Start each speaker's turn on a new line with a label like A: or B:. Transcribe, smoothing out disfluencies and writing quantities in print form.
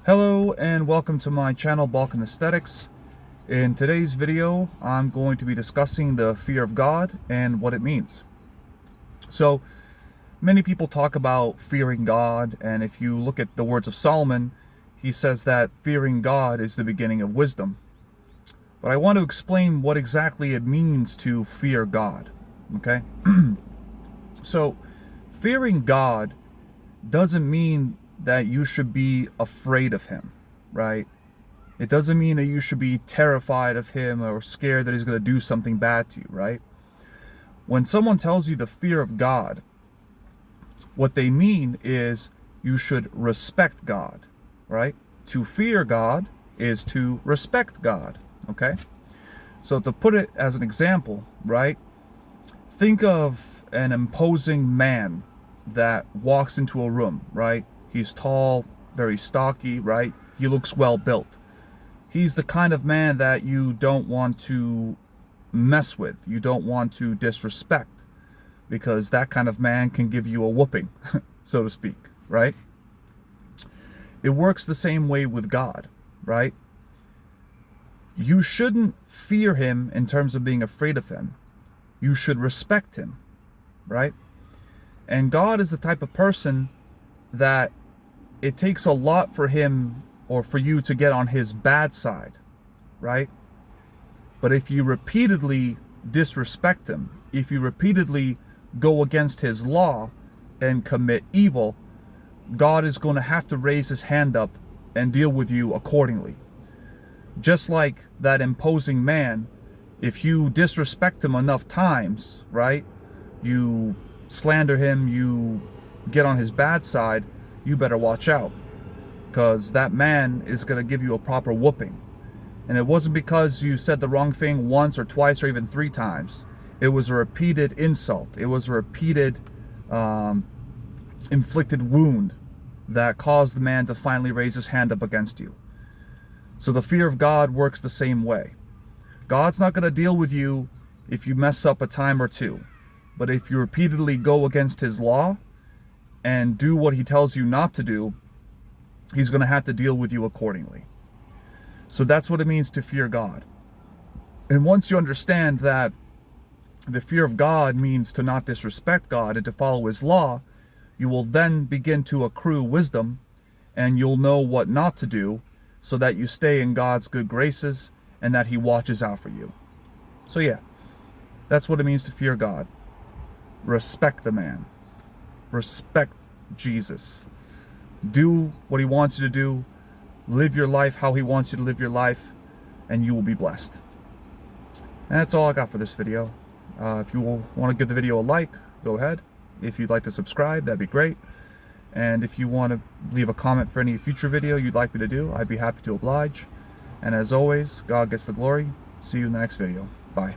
A: Hello and welcome to my channel, Balkan Aesthetics. In today's video, I'm going to be discussing the fear of God and what it means. So, many people talk about fearing God, and if you look at the words of Solomon, he says that fearing God is the beginning of wisdom. But I want to explain what exactly it means to fear God, okay? So, fearing God doesn't mean that you should be afraid of him, right? It doesn't mean that you should be terrified of him or scared that he's going to do something bad to you, right? When someone tells you the fear of God, what they mean is you should respect God, right? To fear God is to respect God, okay? So to put it as an example, right? Think of an imposing man that walks into a room, right? He's tall, very stocky, right? He looks well built. He's the kind of man that you don't want to mess with. You don't want to disrespect, because that kind of man can give you a whooping, so to speak, right? It works the same way with God, right? You shouldn't fear him in terms of being afraid of him. You should respect him, right? And God is the type of person that it takes a lot for him or for you to get on his bad side, right? But if you repeatedly disrespect him, if you repeatedly go against his law and commit evil, God is going to have to raise his hand up and deal with you accordingly. Just like that imposing man, if you disrespect him enough times, right? You slander him, you get on his bad side, you better watch out, because that man is going to give you a proper whooping. And it wasn't because you said the wrong thing once or twice or even 3 times. It was a repeated insult. It was a repeated inflicted wound that caused the man to finally raise his hand up against you. So the fear of God works the same way. God's not going to deal with you if you mess up a time or two. But if you repeatedly go against his law and do what he tells you not to do, he's going to have to deal with you accordingly. So that's what it means to fear God. And once you understand that the fear of God means to not disrespect God and to follow his law, you will then begin to accrue wisdom, and you'll know what not to do, so that you stay in God's good graces and that he watches out for you. So yeah, that's what it means to fear God. Respect the man. Respect Jesus. Do what he wants you to do. Live your life how he wants you to live your life, and you will be blessed. And that's all I got for this video. If you want to give the video a like, go ahead. If you'd like to subscribe, that'd be great. And if you want to leave a comment for any future video you'd like me to do, I'd be happy to oblige. And as always, God gets the glory. See you in the next video. Bye.